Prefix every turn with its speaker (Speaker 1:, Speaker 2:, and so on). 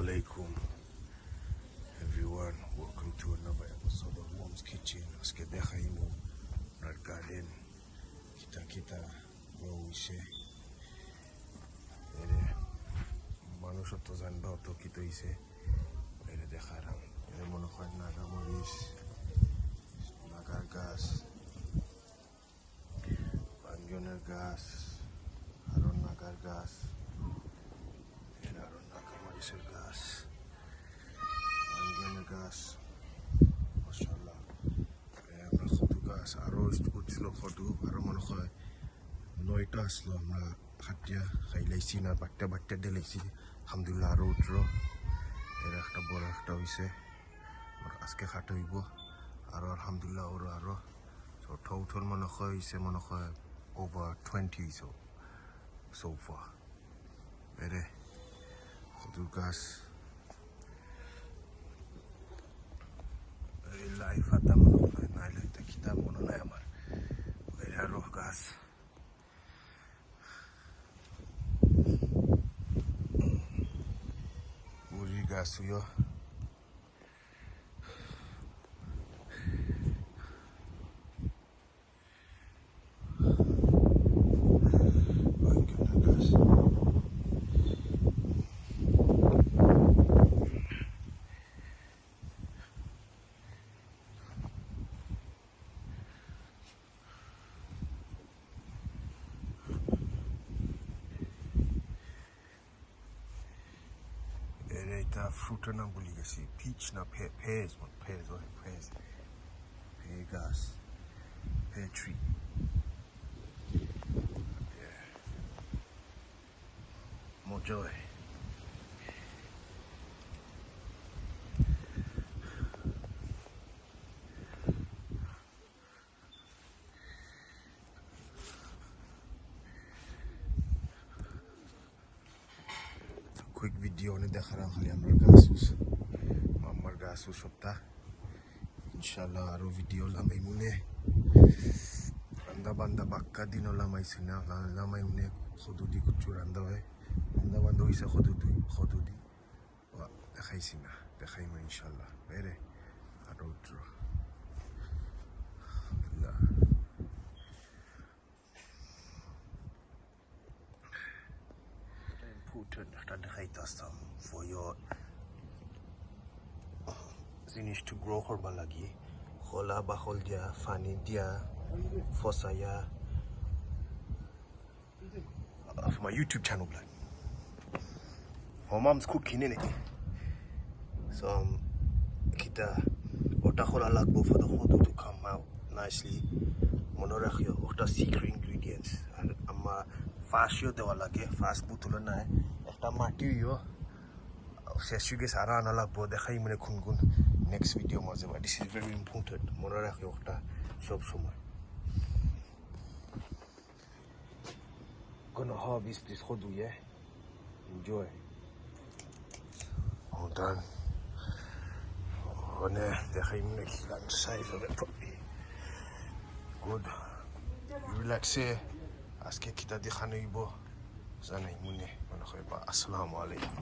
Speaker 1: Assalamualaikum everyone, welcome to another episode of Mom's Kitchen. Aske dekhaimu our garden kita grow ishe ere মানুষ তো জানবা তো কি তো ইসে ere দেখারাম ere মনে হয় নাগা মরিচ নাগার গাছ বাঞ্জনের গাছ আরো নাগার গাছ এর আরো নাগা মরিচের গাছ বাঞ্জনের গাছ মাশাআল্লাহ আমরা কদু গাছ আরো উঠছিল কদু আরো মনে হয় 9টা আসলো আমরা খাটিয়া খাইলাইছি না বাট্টা দিলাইছি আলহামদুলিল্লাহ আরো উঠলো এর একটা বড় একটা হইছে আর আজকে খাট হইব আরো আলহামদুলিল্লাহ ওর আরো টোটাল মনে হয় হইছে মনে হয় over 20 so far এরে কদু গাছ এই লাইফ আতা মনে হয় নাইলে একটা কিতাব মনে নাই আমার এরে আরো গাছ Uri gas yo. Eta fruit na buli gasi peach na pears pear gas pear tree yeah more joy quick video ne dekhara khali amar gasus hota inshallah aro video lamai mune banda bakka dino lamai sina lamai mune khududi kuchu randa hoy banda hoise khududi wa dekhaisina dekhaima inshallah bere aro utro alhamdulillah important that dekhaitastam for your জিনিস to grow করবা লাগি খোলা বাখল দিয়া পানি দিয়া ফসায়া of my YouTube channel blood my mom's cooking in it so kita ota khola lagbo for the photo to come out nicely mone rakhio ota secret ingredients and amma fast yo dewa lage fast butula na ekta mati yo seshuge sara ana lagbo dekhai mane khungun next video maze this is very important mone rakhio ota sob somoy gonna harvest this khodu yeah enjoy all done on dekhai mane the size of it properly good relax aske kita dikhane ibo zanai mune mane khoy ba assalamu alaikum